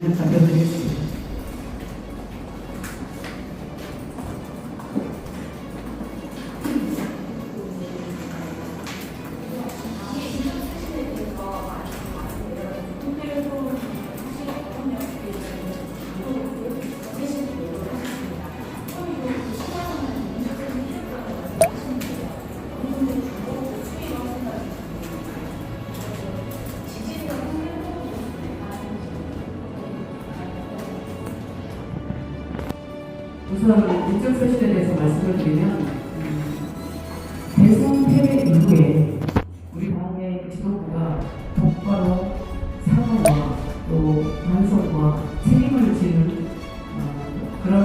답변드리겠습니다. 우선 인적 소식에 대해서 말씀을 드리면 대선 패배 이후에 우리 당의 지도부가 똑바로 사과와 또 반성과 책임을 지는 그런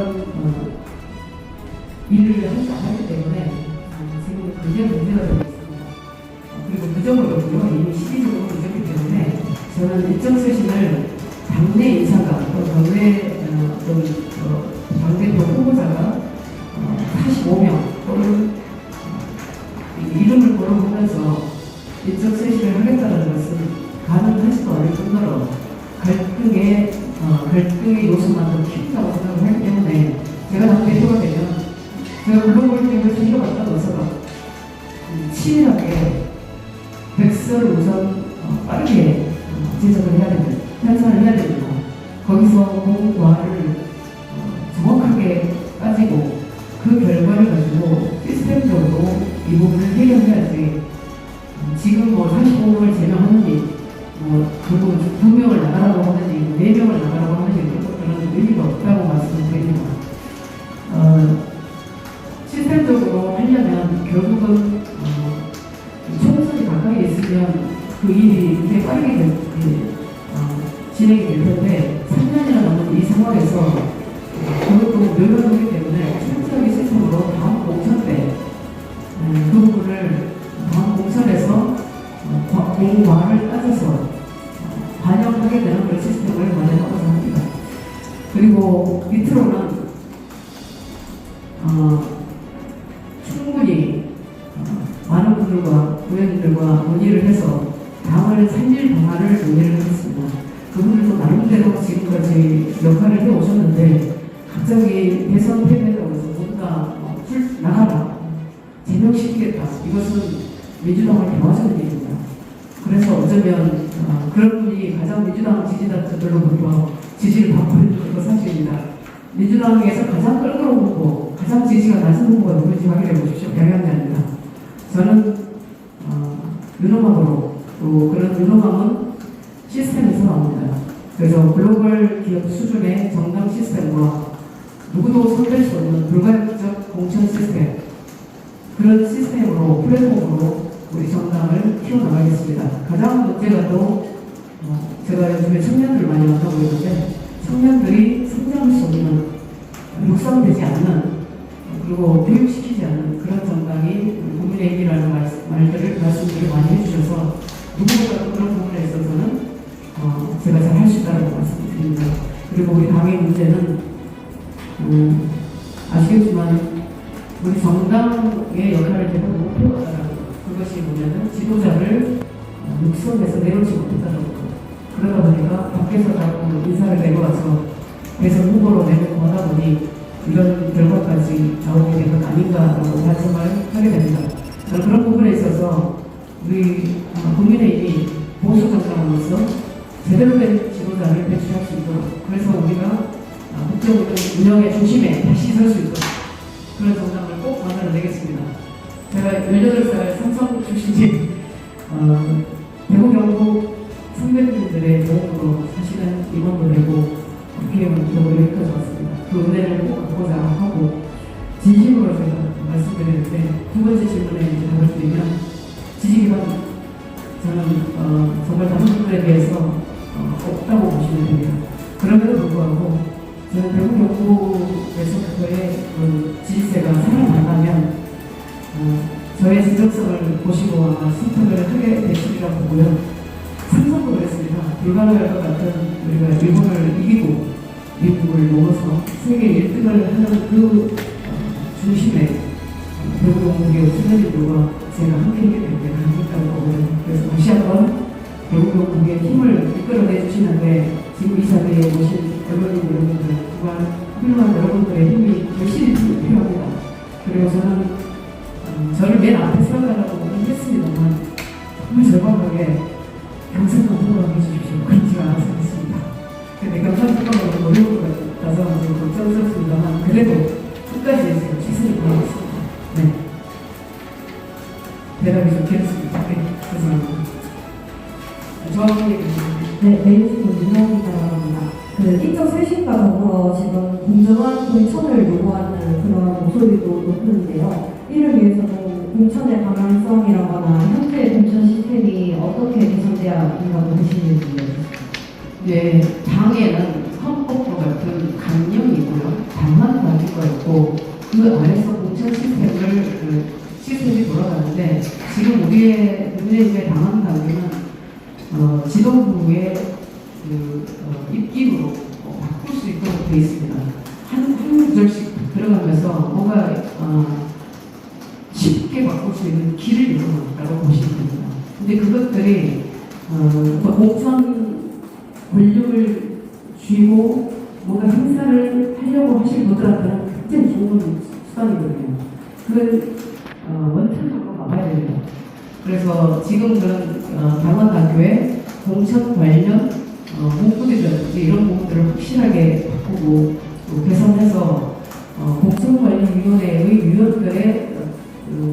일을 하기 때문에 지금 굉장히 문제가 되고 있습니다. 그리고 누적으로요, 이미 시기적으로 누적이기 때문에 저는 인적 쇄신을 당내 인사가 또 당대표 후보자가 45명 또는 이름을 거론하면서 인적 쇄신을 하겠다는 것은 가능하지도 않을 정도로 갈등의 요소만 더 키운다고 생각을 하기 때문에 제가 당대표가 되면 제가 글로벌 팀을 챙겨갔다 넣어서 치밀하게 백서를 우선 빠르게 제작을 해야 됩니다. 편찬을 해야 됩니다. 거기서 공과를 정확하게 따지고 그 결과를 가지고 시스템적으로 이 부분을 해결해야지 지금 45명을 제명하느니 그리고 2명을 나가라고 하느니 4명을 나가라고 하느니 그런 의미가 없다고 말씀드립니다. 시스템적으로 하려면 결국은 총선이 가까이 있으면 그 일이 굉장히 빠르게 진행이 될 텐데 3년이나 넘은 이 상황에서 그것도 늘어나기 때문에 철저하게 시스템으로 다음 공천 때 그 부분을 다음 공천에서 공과를 따져서 반영하게 되는 그런 시스템을 마련하고자 합니다. 그리고 밑으로는 충분히 많은 분들과 의원님들과 논의를 해서 당을 살릴 방안을 논의를 하겠습니다. 그분들도 나름대로 지금까지 역할을 해오셨는데 갑자기 대선 패배라고 해서 뭔가 나가라, 제명시키겠다, 이것은 민주당을 도와주는 일입니다. 그래서 어쩌면 그런 분이 가장 민주당 지지자들로부터 지지를 받고 있는 것도 사실입니다. 민주당에서 가장 끌어오른 후보, 가장 지지가 낮은 후보가 누군지 확인해 보십시오. 양양대입니다. 저는 유능함으로, 또 그런 유능함은 시스템에서 나옵니다. 그래서 글로벌 기업 수준의 정당 시스템과 누구도 손댈 수 없는 불가역적 공천 시스템, 그런 시스템으로, 플랫폼으로 우리 정당을 키워나가겠습니다. 가장 문제가 또 제가 요즘에 청년들 많이 만나고 있는데 청년들이 성장할 수 없는, 육성되지 않는, 그리고 교육시키지 않는 그런 정당이 국민의힘이라는 말씀들을 많이 해주셔서 누구보다 그런 부분에 있어서는 제가 잘 할 수 있다고 말씀드립니다. 그리고 우리 당의 문제는 아시겠지만 우리 정당의 역할을 계속 못해왔다는 것, 그것이 뭐냐면 지도자를 육성해서 내놓지 못했다는 것. 그러다 보니까 밖에서 자꾸 인사를 내려와서 대선 후보로 내놓고 하다 보니 이런 결과까지 나오게 된 것 아닌가라고 반성을 하게 됩니다. 그런 부분에 있어서 우리 국민의힘이 보수 정당으로서 제대로 된 지도자를 배출할 수 있도록, 그래서 우리가 국정 운영의 중심에 다시 설 수 있도록 그런 정당을 꼭 만들어내겠습니다. 제가 18살 삼성 출신인 대구 경북 선배님들의 도움으로 사실은 임원도 되고 국회의원 기록을 여기까지 왔습니다. 그 은혜를 꼭 갖고자 하고 진심으로 제가 말씀드리는데, 두 번째 질문에 이제 답을 드리면 지지기반 저는 정말 다른 분들에 대해서 없다고 보시면 됩니다. 그럼에도 불구하고 저는 대구 경북에서부터의 지지세가 살아난다면 저의 진정성을 보시고 아마 선택을 하게 되시리라고 보고요. 삼성도 그랬습니다. 불가능할 것 같은 우리가 일본을 이기고 미국을 넘어서 세계 1등을 하는 그 중심에 대구 경북의 선배님들과 제가 함께했기 때문에 가능했다고 보고요. 그래서 다시 한번 대구 경북의 힘을 이끌어내 주시는데 지금 이 자리에 오신 언론인 여러분들, 정말 훌륭한 여러분들의 힘이 열심히 필요합니다. 그리고 저를 맨 앞에 세워달라고 했습니다만 정말 절박하게 경상도 후보라고 해주십시오. 그렇지가 않아서 했습니다. 근데 경상도 후보라고 노력을 가서 좀 걱정스럽습니다만 그래도 끝까지 제가 최선을 다하겠습니다. 네. 대답이 좀 길었습니다. 네. 죄송합니다. 네, 메이스톤 윤영이라고 합니다. 인적 쇄신과 더불어 지금 공정한 공천을 요구하는 그런 목소리도 높은데요. 이를 위해서는 공천의 방향성이라거나 현재 공천 시스템이 어떻게 개선돼야 한다고 보시는지. 네, 당에는 헌법과 같은 강령이고요. 당만 가지고 있고 그 안에서 공천 시스템이 돌아가는데 지금 우리의 당헌 단계는 지도부의 입김으로 바꿀 수 있도록 되어 있습니다. 한 구절씩 들어가면서 뭔가 쉽게 바꿀 수 있는 길을 열어놨다고 보시면 됩니다. 근데 그것들이 공천 권력을 쥐고 뭔가 행사를 하려고 하실 분들한테는 굉장히 좋은 수단이거든요. 그걸 원천적으로 막아야 됩니다. 그래서 지금 그런 당원 당규에 공천 관련 문구들이라든지 이런 부분들을 확실하게 바꾸고 또 개선해서 공천관리위원회의 위원들의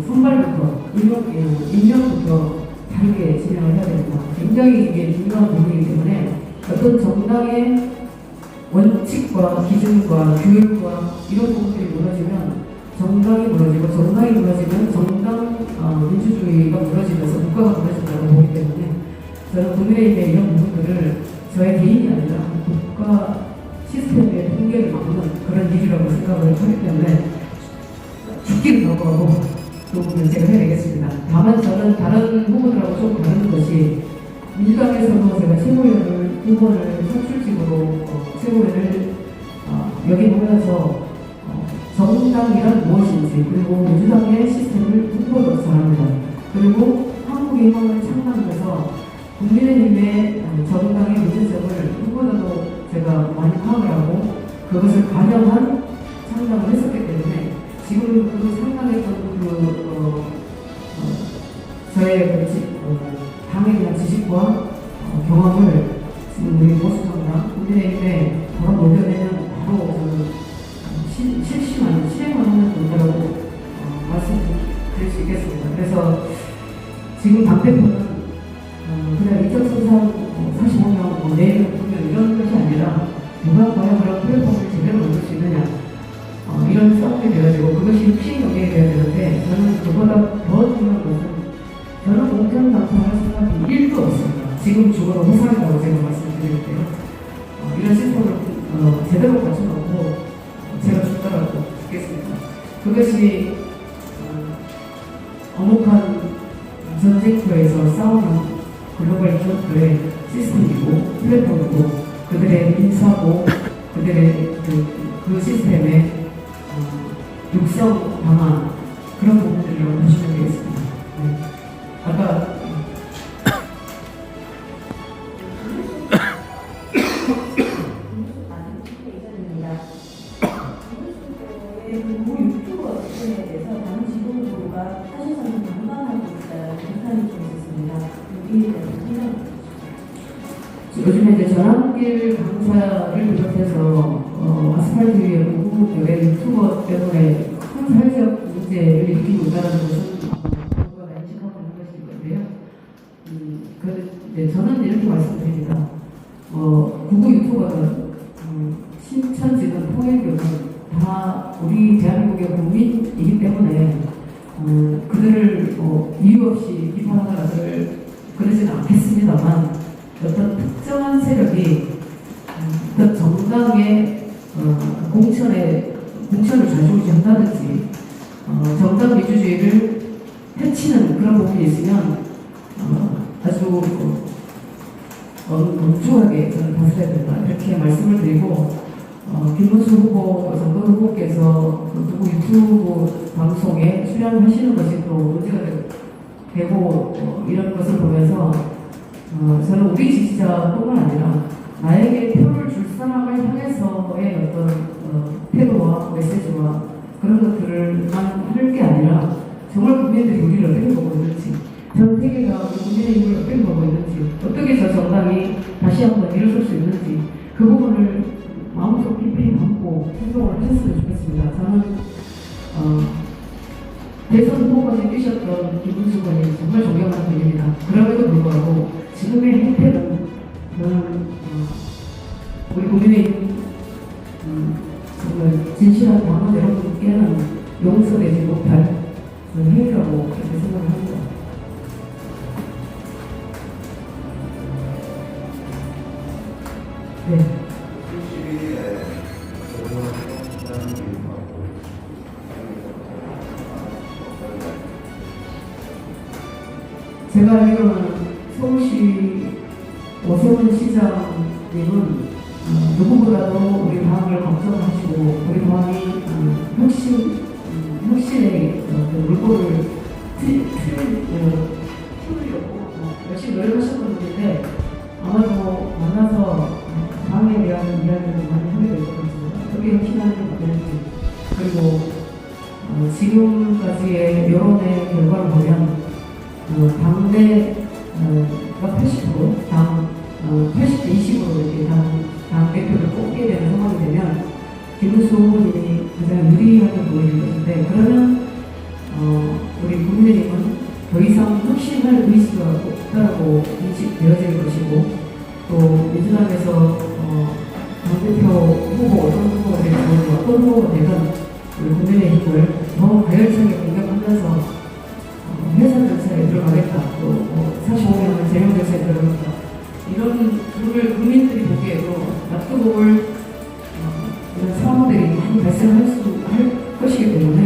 선발부터 임명부터 다르게 진행을 해야 됩니다. 굉장히 이게 중요한 부분이기 때문에 어떤 정당의 원칙과 기준과 교육과 이런 부분들이 무너지면 정당이 무너지고 정당이 무너지면 정당 민주주의가 무너지면서 국가가 무너진다고 보기 때문에 저는 국민의힘의 이런 부분들을 저의 개인이 아니라 국가 시스템의 붕괴를 막는 그런 일이라고 생각을 하기 때문에 죽기를 각오하고 그 부분을 제가 해내겠습니다. 다만 저는 다른 후보들하고 좀 다른 것이 민주당에서도 제가 최고위원을 후보를 선출직으로 최고위원을 여기 보면서 정당이란 무엇인지 그리고 민주당의 시스템을 홍보도 잘합니다. 그리고 한국의 힘을 창당해서 국민의힘의 정당의 문제점을 후보자도 제가 많이 파악을 하고 그것을 반영한 창당을 했었기 때문에 지금 그 창당했던 저의 당에 대한 지식과 경험을 지금 우리 보수정당 국민의힘에 바로 녹여내면 바로 저는 실행하는 문제라고 말씀드릴 수 있겠습니다. 그래서 지금 당대표는 그냥 이적선상 45명, 4명, 2명 이런 것이 아니라 누가 과연 그런 플랫폼을 제대로 만들 수 있느냐 이런 싸움이 되어야 되고 그것이 혁신 경쟁이 되어야 되는데 저는 그보다 더 중요한 것은 저는 공천 당선할 생각이 1도 없습니다. 지금 죽어도 호상이라고 제가 말씀드릴 때요. 이런 시스템을 제대로 갖춰놓고 제가 죽더라도 죽겠습니다. 그것이 엄혹한 전쟁터에서 싸우는 글로벌 기업들의 시스템이고 플랫폼이고 그들의 인사고 그들의 그 시스템의 육성 방안 그런 부분들이라고 보시면 되겠습니다. 네. 아까 모 유튜버 집단에 대해서 다른 지도부가 사실상 반반하고 있다는 비판이 좀 있습니다. 여기에 대해서 설명 주시죠. 요즘에 이제 전환길 강사를 비롯해서 아스팔트 위에 무구의 유튜버 때문에 큰 사회적 문제를 일으키고 있다는 것은 누가 인식하고 있는 것일 건데요. 저는 이렇게 말씀드립니다. 구구 유튜버는 신천지든 통일교든 다 우리 대한민국의 국민이기 때문에 그들을 이유 없이 비판하거나 그러지는 않겠습니다만 어떤 특정한 세력이 어떤 정당의 공천을 좌지우지한다든지 정당 민주주의를 해치는 그런 부분이 있으면 아주 엄중하게 저는 다스려야 된다 이렇게 말씀을 드리고 김문수 후보, 정돈 후보께서 누구 유튜브 방송에 출연하시는 것이 또 문제가 되고 이런 것을 보면서 저는 우리 지지자뿐만 아니라 나에게 표를 줄 사람을 향해서의 어떤 태도와 메시지와 그런 것들을만 할 게 아니라 정말 국민들이 우리를 어떻게 보고 있는지, 전 세계가 우리 국민의힘을 어떻게 보고 있는지, 어떻게 저 정당이 다시 한번 일어설 수 있는지 그 부분을 마음속 깊이 담고 행동을 하셨으면 좋겠습니다. 저는 대선 후보까지 뛰셨던 김문수 의원이 정말 존경하는 분입니다. 그럼에도 불구하고 지금의 행태는 저는 우리 국민의힘 정말 진실한 당원 여러분께는 용서되지 못할 그런 행위라고 그렇게 생각을 합니다. 네. 제가 알기로는 서울시 오세훈 시장님은 누구보다도 우리 당을 걱정하시고 우리 당이 혁신의 물꼬를 틀으려고 열심히 노력하셨던 분인데 아마도 만나서 당에 대한 이야기를 많이 하게 될 것 같습니다. 어떻게 혁신하는 게 맞는지, 그리고 지금까지의 여론의 결과를 보면 당내가 80%, 80대 20으로 이렇게 당 대표를 뽑게 되는 상황이 되면 김문수 후보님이 가장 유리하게 보이는 것인데, 그러면 우리 국민의힘은 더 이상 혁신할 의지가 없다고 인식되어질 것이고, 또 민주당에서 당대표 후보 어떤 후보가 되든 어떤 후보가 되든 우리 국민의힘을 더 가열차게 공격하면서 회사 절차에 들어가겠다, 또 45명을 제명 절차에 들어가겠다, 이런 부분을 국민들이 보기에도 납득을 이런 상황들이 많이 발생할 것이기 때문에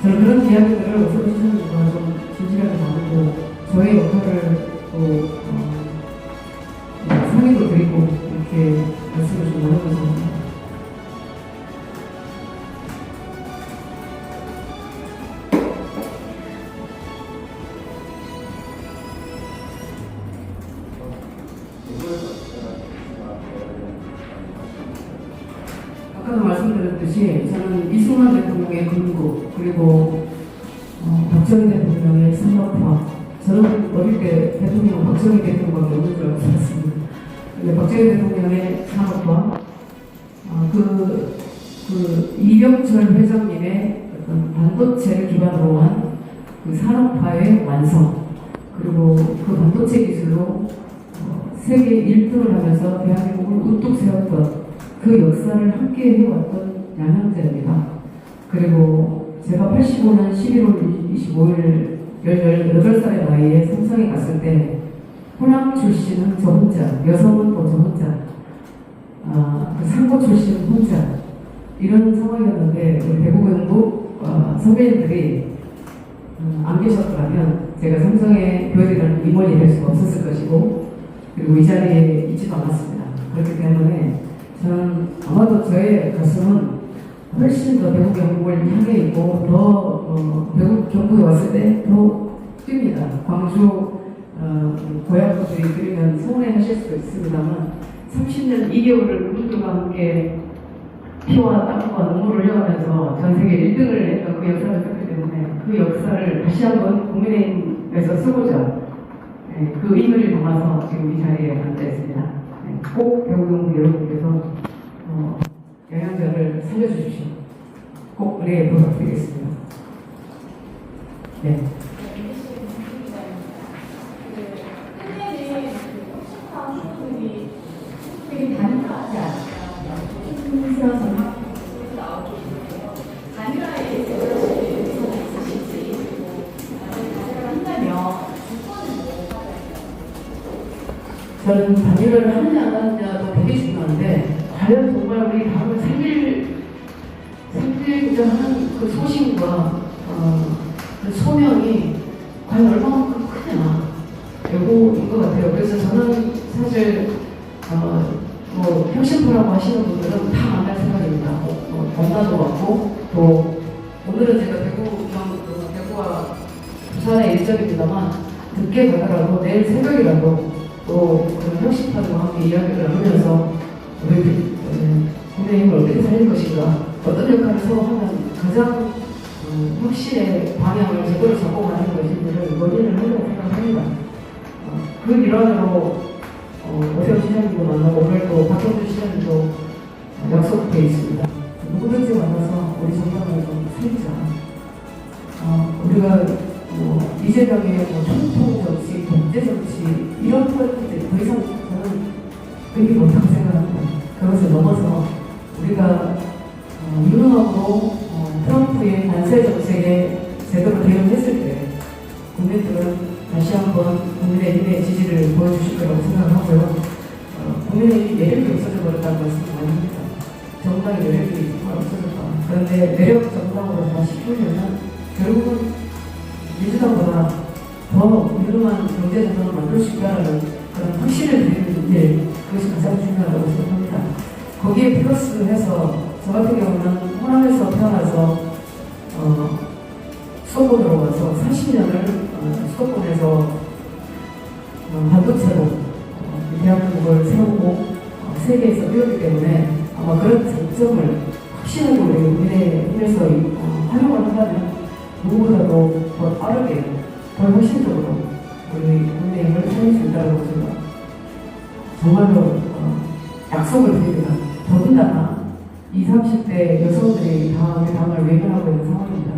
저는 그런 이야기들을 오세훈 시장님과 좀 진실하게 나누고 저의 역할을 또 상의도 드리고 이렇게 말씀을 좀 나누고 있습니다. 아까도 말씀드렸듯이 저는 이승만 대통령의 근고, 그리고 박정희 대통령의 산업화, 저는 어릴 때 대통령은 박정희 대통령밖에 없는 줄 알고 살았습니다. 근데 박정희 대통령의 산업화, 이병철 회장님의 어떤 반도체를 기반으로 한 그 산업화의 완성, 그리고 그 반도체 기술로 세계 1등을 하면서 대한민국을 우뚝 세웠던 그 역사를 함께 해왔던 양형제입니다. 그리고 제가 85년 11월 25일 18살의 나이에 삼성에 갔을 때 호남 출신은 저 혼자, 여성은 또 저 혼자, 그 상고 출신 혼자, 이런 상황이었는데 우리 대구경북 선배님들이 안 계셨더라면 제가 삼성의 교육이라는 임원이 될 수가 없었을 것이고, 그리고 이 자리에 있지도 않았습니다. 그렇기 때문에 저는 아마도 저의 가슴은 훨씬 더 대구 경북을 향해 있고 더 대구 경북에 왔을 때 더 뜁니다. 광주 고향분들이 들으면 서운해 하실 수도 있습니다만 30년 2개월을 그분들과 함께 피와 땀과 눈물을 흘려가면서 전 세계 1등을 했던 그 역사를 썼기 때문에 그 역사를 다시 한번 국민의힘에서 쓰고자 그 의미를 담아서 지금 이 자리에 앉아 있습니다. 꼭 대구 경북 여러분께서 영양제를 살려주십시오. 꼭 은혜에 부탁드리겠습니다. 네. 되게 단순하지 않아요. 단일화에 대해서 있으실지, 단일화를 한다면 주권은 뭐가 될까요? 저는 단일화를 하느냐 안 하느냐도 되게 중요한데, 과연 정말 우리 당을 살리고자 하는 그 소신과 그 소명이 과연 얼마만큼 크냐, 요거인 것 같아요. 그래서 저는 사실 혁신파라고 하시는 분들은 다 만날 생각입니다. 원단도 많고, 또 오늘은 제가 대구와 부산의 일정입니다만 늦게 가더라도 내일 새벽이라도 또 그런 혁신파들과 함께 이야기를 하면서 우리 국민의힘을 어떻게 살릴 것인가, 어떤 역할을 서로 하면 가장 혁신의 방향을 제대로 잡고 가는 것인지를 논의를 하려고 생각합니다. 그 일환으로 오세훈 시장님도 만나고 오늘 또 박형준 시장님도 약속돼 있습니다. 누구든지 만나서 우리 정당을 좀 살리자. 우리가 이재명의 총통 정치, 독재 정치 이런 것들이 더 이상 저는 의미 없다고 생각합니다. 그것을 넘어서 우리가 유능하고 트럼프의 관세 정책에 제대로 대응했을 때 국민들은 다시 한번 국민의힘의 지지를 보여주실 거라고 생각하고요. 국민의힘이 매력이 없어져 버렸다는 말씀 많이 합니다. 정당의 매력이 정말 없어졌다. 그런데 매력 정당으로 다시 키우려면 결국은 민주당보다 더 유능한 경제 정당을 만들 수 있다는 그런 확신을 드리는 일, 그것이 가장 중요하다고 생각합니다. 거기에 플러스해서 저 같은 경우는 호남에서 태어나서 수도권으로 와서 40년을 수도권에서 반도체로 대한민국을 세우고 세계에서 뛰었기 때문에 아마 그런 장점을 확실하게 우리 국민의힘에서 활용을 한다면 누구보다도 더 빠르게, 더 훨씬적으로 우리 국민의힘을 살릴 수 있다고 제가 정말로 약속을 드립니다. 더군다나 20, 30대 여성들이 다 우리 당을 외면하고 있는 상황입니다.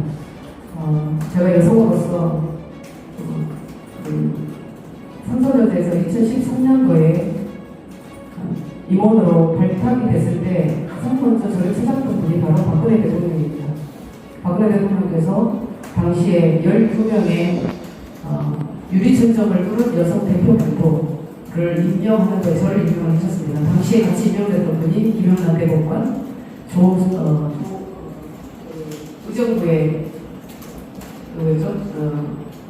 제가 여성으로서 삼성전자에서 2013년도에 임원으로 발탁이 됐을 때 가장 먼저 저를 찾았던 분이 바로 박근혜 대통령입니다. 박근혜 대통령께서 당시에 12명의 유리천정을 뚫은 여성 대표 발표를 임명하는 데 저를 임명하셨습니다. 당시에 같이 임명됐던 분이 김영란 대법관, 의정부의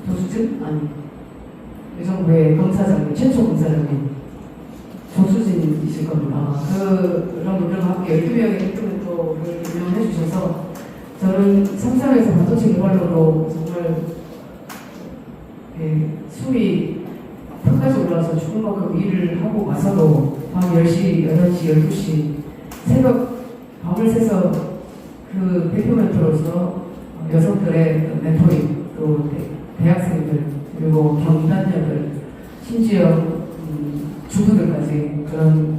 조수진? 아니, 의정부의 검사장님, 최초 검사장님 조수진이실 겁니다. 그런 분들과 함께 12명의 대표멘토를 임명해 주셔서 저는 삼성에서 반도체 개발로도 정말 숨이 턱까지 올라와서 죽을 만큼 일을 하고 와서도 밤 10시, 8시, 12시 새벽 밤을 새서 그 대표 멘토로서 여성들의 멘토링, 또 대학생들, 그리고 경단녀들, 심지어 주부들까지 그런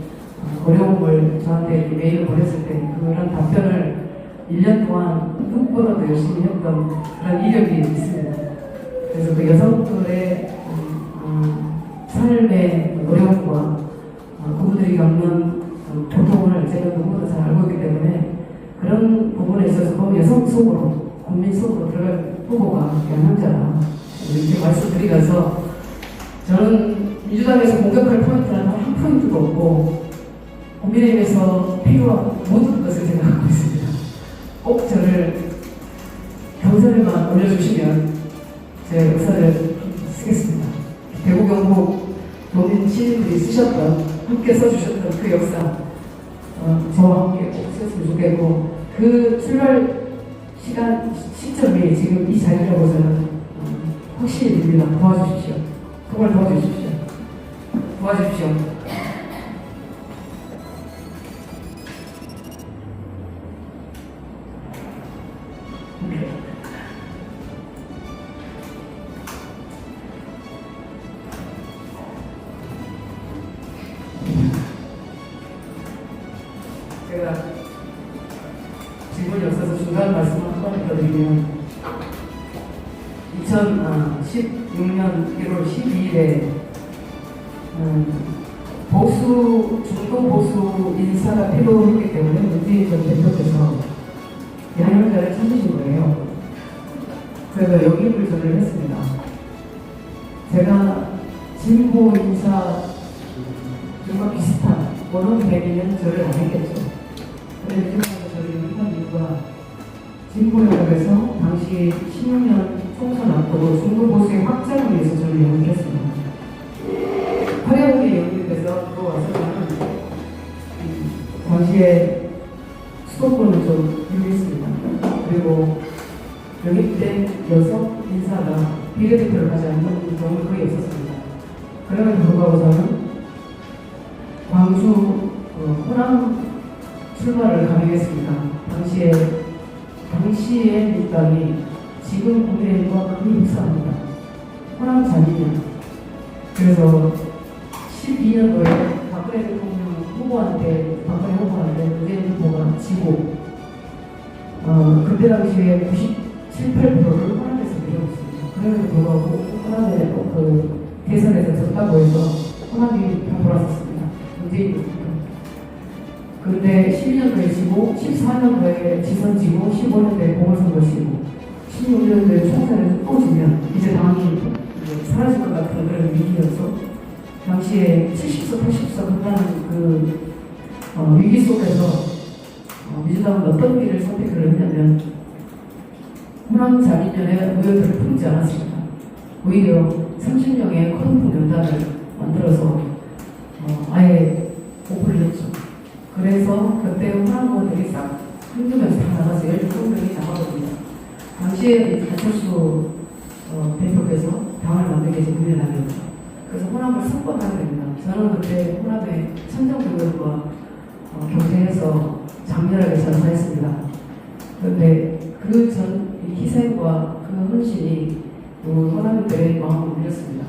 어려움을 저한테 메일을 보냈을 때 그런 답변을 1년 동안 눈보라도 열심히 했던 그런 이력이 있습니다. 그래서 그 여성들의 삶의 어려움과 그분들이 겪는 고통을 제가 너무나 잘 알고 있기 때문에 그런 부분에 있어서도 여성 속으로, 국민 속으로 들어갈 후보가 양양자라 이렇게 말씀드리면서 저는 민주당에서 공격할 포인트는 한 포인트도 없고 국민의힘에서 필요한 모든 것을 생각하고 있습니다. 꼭 저를 경선에만 올려주시면 제 역사를 쓰겠습니다. 대구 경북 노민 시민들이 쓰셨던, 함께 써주셨던 그 역사 저와 함께 꼭 쓰셨으면 좋겠고 그 출발 시점이 지금 이 자리라고 저는 확실히 믿습니다. 도와주십시오. 정말 도와주십시오. 도와주십시오. 제가 질문이 없어서 중간 말씀 한번 드리면 2016년 1월 12일에 중도 보수 인사가 필요했기 때문에 문재인 전 대표께서 양형자를 찾으신 거예요. 그래서 영입을 저를 했습니다. 제가 진보 인사들과 비슷한 원원 대비는 저를 안 했겠죠. 그런데 지금까지 저를 영입한 이유가 진보 영역에서 당시 16년 총선 앞두고 중도 보수의 확장을 위해서 저를 영입했습니다. 화려하게 영입돼서 들어와서 저는 당시에 수도권을 좀 유리했습니다. 그리고 영입된 여성 인사가 비례대표를 하지 않는 경우는 거의 없었습니다. 그럼에도 불구하고 저는 광주 호남 출마를 감행했습니다. 당시의 민주당이 지금 국민의힘과 크게 흡사합니다. 호남 자민련. 그래서 12년도에 박근혜 대통령 후보한테 문재인 후보가 지고 그때 당시에 97, 8%를 호남에서 밀어붙습니다. 그럼에도 불구하고 호남에 그 대선에서 졌다고 해서 호남이 다 돌아섰습니다. 문재인 대통령. 그런데 12년도에 지고 14년도에 지선 지고 15년도에 보궐선거 지고 16년도에 총선에서 또 지면 이제 당이 사라질 것 같은 그런 위기여서 당시에 70석, 80석 한다는 그 위기 속에서 민주당은 어떤 길을 선택을 했냐면 호남 자민련의 의혹들을 품지 않았습니다. 오히려 30명의 커튼 연단을 만들어서 아예 오픈을 했죠. 그래서 그때 호남 의원들이 싹 한두명씩 다 나가서 12명이 나가거든요. 당시에 안철수 대표께서 당을 만들기 위해서 국민의당이었죠. 그래서 호남을 석권하게 됩니다. 저는 그때 호남의 천정교육과 경쟁해서 장렬하게 전사했습니다. 그런데 그 전 희생과 그 헌신이 호남들의 마음을 울렸습니다.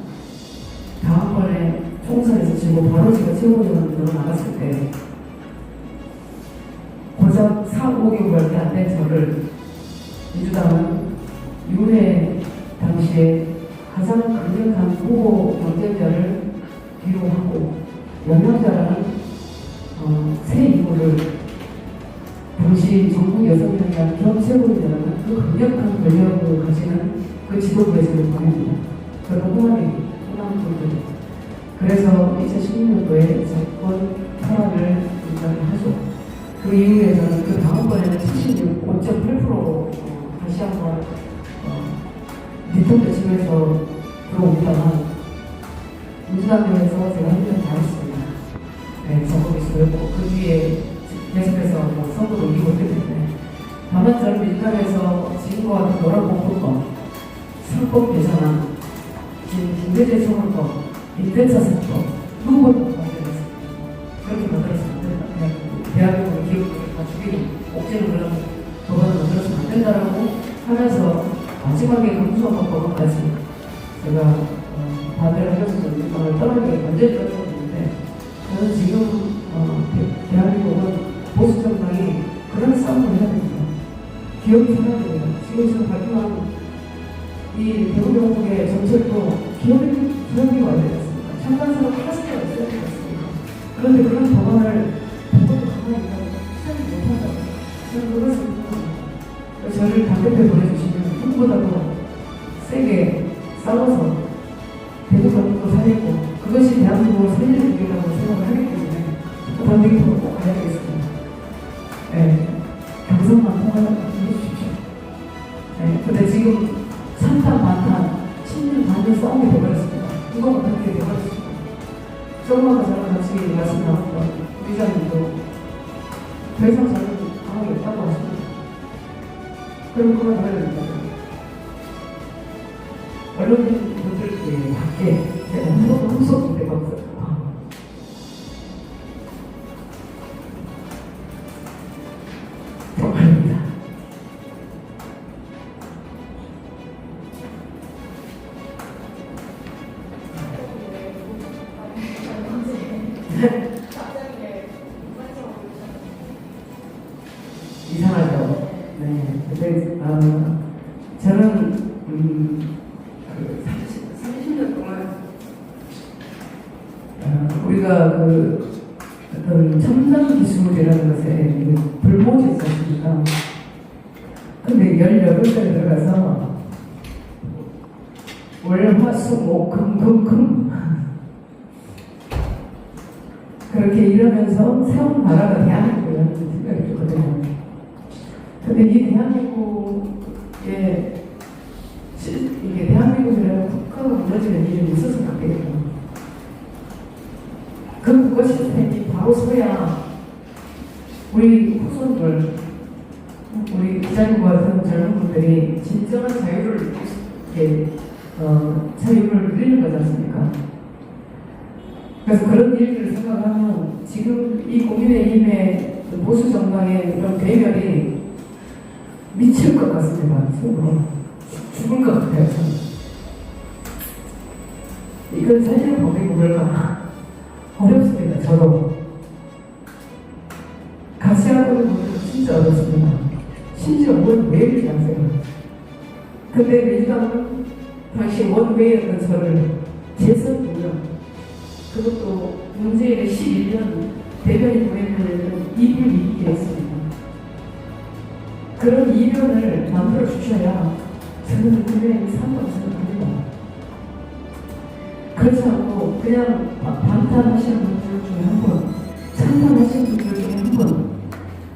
다음번에 총선에서 지고 바로 제가 최고위원으로 나갔을 때 고작 4, 5개월밖에 안 된 저를 민주당은 윤회 당시에 가장 강력한 후보 경쟁자를 기록하고 연명자라는 새 인물을 당시 전국 여성연합 겸최고위원이라는 그 강력한 권력을 가지는 그 지도부에서 보냅니다. 그리고 호남 분들. 그래서 2016년도에 정권 탈환을 하죠. 그 이후에 저는 그 다음번에는 76.8% 다시 한번 대통령 측에서 들어오다가 민주당에서 제가 한명 다 했습니다. 네, 작업이 있었고 그 뒤에 계속해서 선거도 이기고 있기 때문에 다만 저는 민주당에서 지금과 같은 노란봉투법, 상법 개선안, 지금 중대재해 처벌법, 임대차 사법 후보를 만들었습니다. 그렇게 만들어서는 안 된다. 대한민국의 기업들을 다 죽이고 억제로 그런 법안을 만들어서는 안 된다라고 하면서 마지막에 금수원법까지 제가 반대를 하면서 민주당을 떠나게 완전히 떨어졌는데 저는 지금 대한민국은 보수 정당이 그런 싸움을 해야 됩니다. 기업이 살아야 됩니다. 지금 발표한 이 대구경북의 정책도 기업이 와야 되지 않습니까? 첨단산업 클러스터가 있어야 되지 않습니까? 그런데 그런 법안을 보고도 가만히 있다고 시작이 못한다고 저는 그것을 생각합니다. 저를 당대표에 보내주시면 누구보다도 세게 싸워서 대구경북도 살리고 그것이 대한민국을 살리는 길이라고 생각을 하기 때문에 당대표로 꼭 가야 되겠습니다. 네, 경선만 통과하면 해주십시오. 네, 근데 지금 산탄, 반탄, 10년 반년 싸움이 돼버렸습니다. 이거 어떻게 돼버렸습니다. 조금만 더 저랑 같이 말씀 나눴던 위장님도 더 이상 저는 방법이 없다고 하십니다. 그럼 그만 해야 됩니다. 언론인분들께 밖에 제가 한 번도 흠속인 데가 없어요. 정말입니다. 이상하죠? 네. 근데, 저는, 30년 동안, 우리가 어떤 첨단 기술이라는 것에 불모지 있지 않습니까? 근데 18살에 들어가서, 월, 화, 수, 목, 금. 그렇게 이러면서 세운 나라가 대한민국이라는 생각이 들거든요. 근데 이 대한민국에 이게 대한민국이라는 국가가 무너지는 일이 있어서는 안 되겠다. 그 국가 시스템이 바로 서야 우리 후손들, 우리 기자님과 같은 젊은 분들이 진정한 자유를 누리는 거지 않습니까? 그래서 그런 일들을 생각하면 지금 이 국민의힘의 보수 정당의 이런 대결이 미칠 것 같습니다. 속으로 죽을 것 같아요. 저는. 이건 사실 법이 그럴까 어렵습니다. 저도 같이 하는 분들은 진짜 어렵습니다. 심지어 왜 이렇게 하세요? 근데 민주당은 당시 원외였던 저를 재선 5년, 그것도 문재인의 11년 대변인 보내면은 이불 이기게 했습니다. 그런 이변을 만들어 주셔야 저는 국민의힘이 산다고 생각합니다. 그렇지 않고 그냥 반탄하시는 분들 중에 한 분, 찬탄하시는 분들 중에 한 분,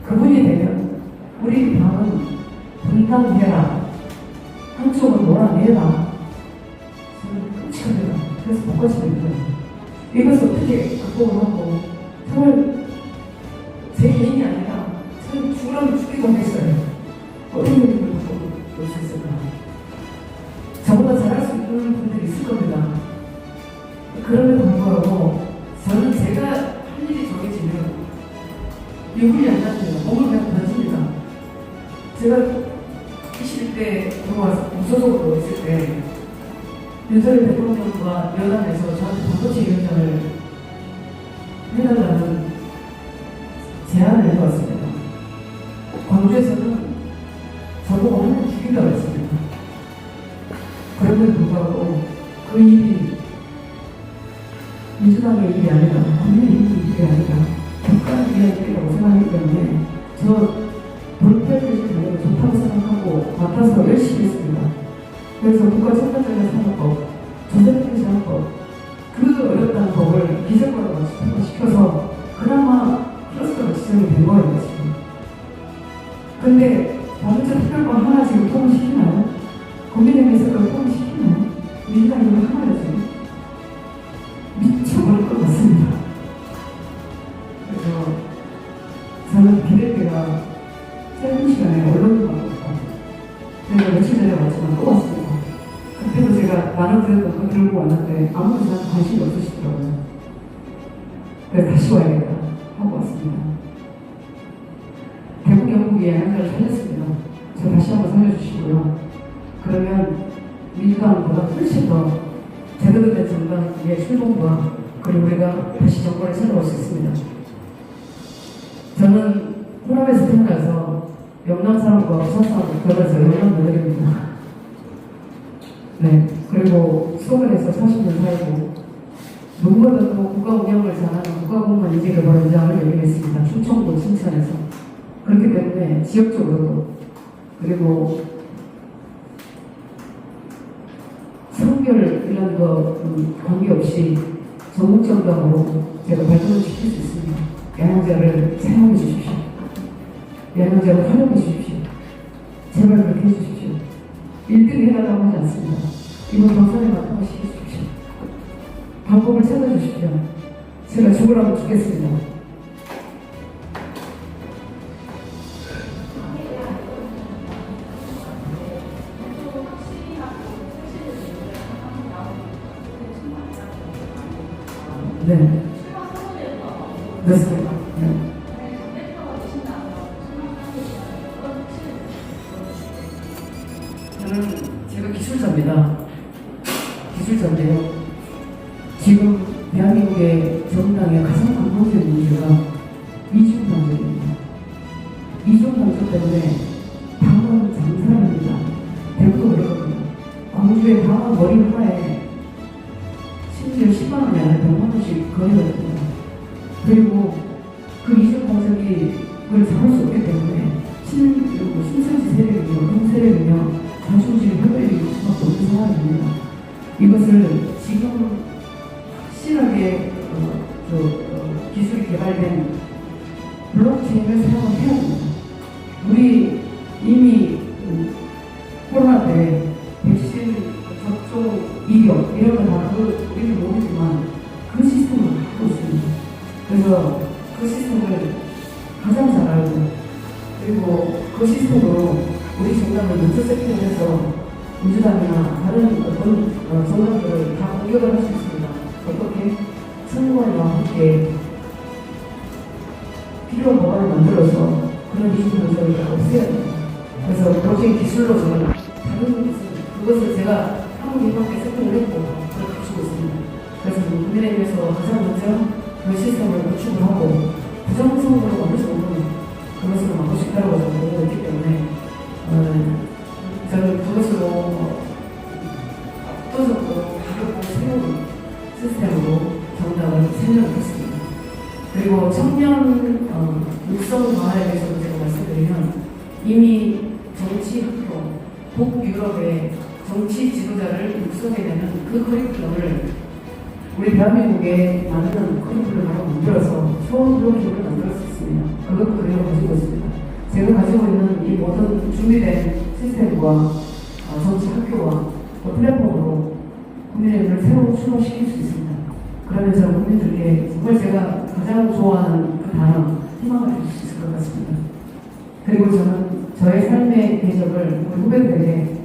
그분이 되면 우리 당은 분당해라, 한쪽은 몰아내라. 저는 끔찍합니다. 그래서 바꿔집니다. 이것을 어떻게 극복을 하고, 정말 제 개인이 아니라 저는 죽으라면 죽기도 하겠어요. 어떤 일을 바꿔볼 수 있을까? 저보다 잘할 수 있는 분들이 있을 겁니다. 그럼에도 불구하고 저는 제가 할 일이 정해지면 유불리 안 납니다. 몸을 그냥 던집니다. 제가 21대 들어와서 무소속으로 있을 때 윤석열 대통령과 여당에서 저한테 반도체 위원장을 해달라는 제안을 해왔습니다. 광주에서는 저보고 하면 죽인다고 했습니다. 그럼에도 불구하고 그 일이 민주당의 일이 아니라 국민의 일이 아니라 국가를 위한 일이라고 생각하기 때문에 저 돌파해주신 자리가 좋다고 생각하고 맡아서 열심히 했습니다. 그래서 국가청산자료 산업법, 조세통제산법, 그 어렵다는 법을 기재과로 시켜서 그나마 플러스가 지정이 된 거예요, 지금. 근데 반도체 특별법 하나 지금 통과시키나요? 국민의힘에서 그걸 통과시키나요? 민주당이 이거 하나요, 지금? 미쳐버릴 것 같습니다. 그래서 저는 기댈 때가 짧은 시간에 언론을 봤거든요. 제가 며칠 전에 왔지만 또 왔습니다. 그때도 제가 나눠드렸던 거 들고 왔는데 아무도 저한테 관심이 없으시더라고요. 그래서 다시 와야겠다 하고 왔습니다. 대북 영국의 한자를 살렸습니다. 저 다시 한번 살려주시고요. 그러면 민주당보다 훨씬 더 제대로 된 정당의 출범과 그리고 우리가 다시 정권을 세워올 수 있습니다. 저는 호남에서 태어나서 영남 사람과 부산 사람과 결혼해서 영남 며느리입니다. 네, 그리고 수원에서 40년 살고 누구보다도 국가 운영을 잘하는 국가공무원 인재개발원장을 역임했습니다. 충청도 춘천에서. 그렇기 때문에 지역적으로도 그리고 성별 이런 거 관계없이 전국정당으로 제가 발전을 시킬 수 있습니다. 양양자를 사용해 주십시오. 양양자를 활용해 주십시오. 제발 그렇게 해주십시오. 1등 해달라고 하지 않습니다. 이번 경선에 맡아서 시켜주십시오. 방법을 찾아주십시오. 제가 죽으라고 죽겠습니다. 네. 그렇습니다. 네. 저는 제가 기술자입니다. 기술자인데요. 지금 대한민국의 정당의 가장 근본적인 문제가 이중방정입니다. 이중방정 때문에 당원 장사합니다. 대부분 그렇거든요. 광주의 당원 머리 하나에 심지어 10만 원이 아니라 100만 원씩 거래거든요. 그리고 그 이중방정이 그걸 잡을 수 없기 때문에 신천지 세력이며 형 세력이며 자충질 협력이 수밖에 없는 상황입니다. 이것을 지금 확실하게 기술이 개발된 블록체인을 사용을 해야 됩니다. 우리 이미 코로나 때 백신 접종 이력 이런 거 다 우리는 모르지만 그 시스템을 갖고 있습니다. 그래서 그 시스템을 가장 잘 알고 그리고 그 시스템으로 우리 정당을 먼저 세팅해서 민주당이나 다른 어떤 정당들을 다 공격을 할 수 있습니다. 어떻게? 선거와 함께 필요한 법안을 만들어서 그런 이중 변경을 없애야 돼요. 그래서 법적인 기술로 저는 다른 기술, 그것을 제가 한국인권에 설명을 했고 그걸 가지고 있습니다. 그래서 국민의힘에서 가장 먼저 그 시스템을 구축을 하고 부정선거로 만들 수 없는 그것으로 막고 싶다고 저는 보고 있기 때문에 저는 그것으로 압도적으로 다르고 새로운 시스템으로 정당을 생각했습니다. 그리고 청년 육성 강화에 대해서도 제가 말씀드리면 이미 정치 학교, 북유럽의 정치 지도자를 육성해내는 그 커리큘럼을 우리 대한민국에 맞는 커리큘럼을 만들어서 서울로 교육을 만들 수 있습니다. 그것도 우리가 가지고 있습니다. 제가 가지고 있는 이 모든 준비된 시스템과 정치 학교와 또 플랫폼으로 국민의힘을 새로 출범시킬 수 있습니다. 그러면 저는 국민들께 정말 제가 가장 좋아하는 그 단어, 희망을 줄 수 있을 것 같습니다. 그리고 저는 저의 삶의 궤적을 우리 후배들에게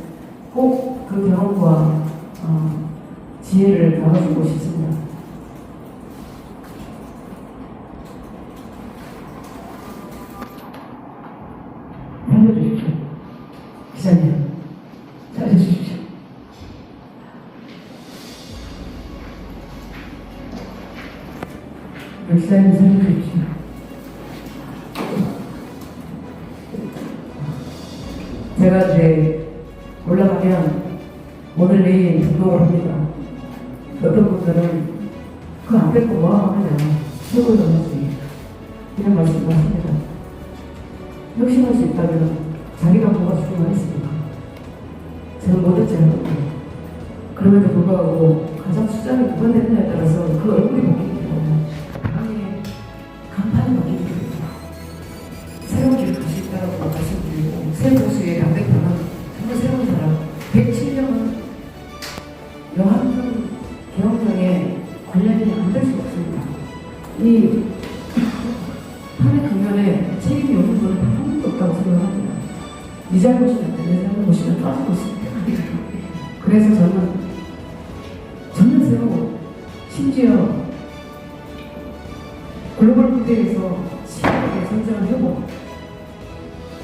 꼭 그 경험과 지혜를 나눠주고 싶습니다. 살려주십시오. 기자님, 살려주십시오. 기자님 살려주십시오. 제가 이제 올라가면 오늘 내일 등록을 합니다. 어떤 분들은 그 안 뺏고 뭐 하느냐 최고의 정치 이런 말씀을 하십니다. 혁신할 수 있다면 자기가 뭐가 중요하겠습니까? 저는 뭐든지 할 겁니다. 그럼에도 불구하고 가장 숫자가 누가 되느냐에 따라서 그 얼굴이 바뀌기 때문에 당의 간판이 바뀌기 때문에 새로운 길을 갈 수 있다고 말씀드리고 새 보수의 당대표는 정말 새로운 사람 107명은 여한군 개혁령에 관련이 안 될 수 없습니다. 이 탄핵 국면에 책임이 없는 분은 단 한 번도 없다고 생각합니다. 이 잘못이면 내 잘못이면 빠지고 있습니다. 그래서 저는 전면 새로 심지어 글로벌 무대에서 시각의 성장을 해보고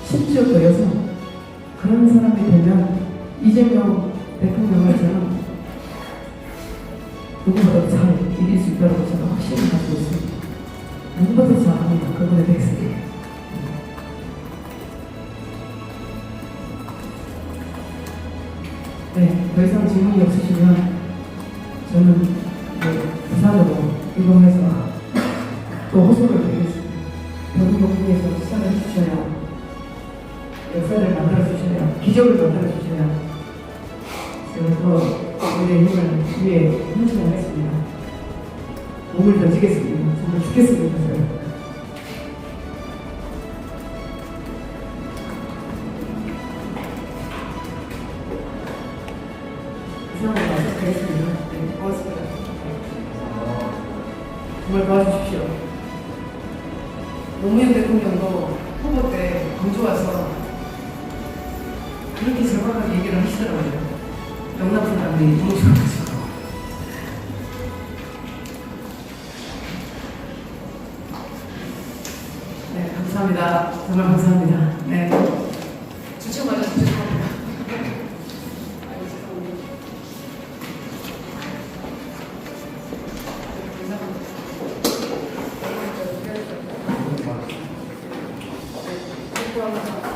심지어 또 여성 그런 사람이 되면 이재명 대통령을 저는 누구보다 잘 이길 수 있다고 저는 확신을 가지고 있습니다. 누구보다 잘합니다. 그분의 백색이. 네, 더 이상 질문이 없으시면 저는 부산으로 이동해서 또 호소를 드리겠습니다. 경북에서 시작을 해주셔야 역사를 만들어주셔야 기적을 만들어주셔야 제가 또 우리의 힘을 위해 헌신하겠습니다. 몸을 던지겠습니다. 정말 죽겠습니다. 이상으로 마치겠습니다. 네, 고맙습니다. 정말 도와주십시오. 노무현 대통령도 후보 때 광주 와서 그렇게 절박하게 얘기를 하시더라고요. 영남 사람들이 너무 좋아가지고. 네, 감사합니다. 정말 감사합니다. 네. 주청 맞아서 죄송합니다. 감사합니다.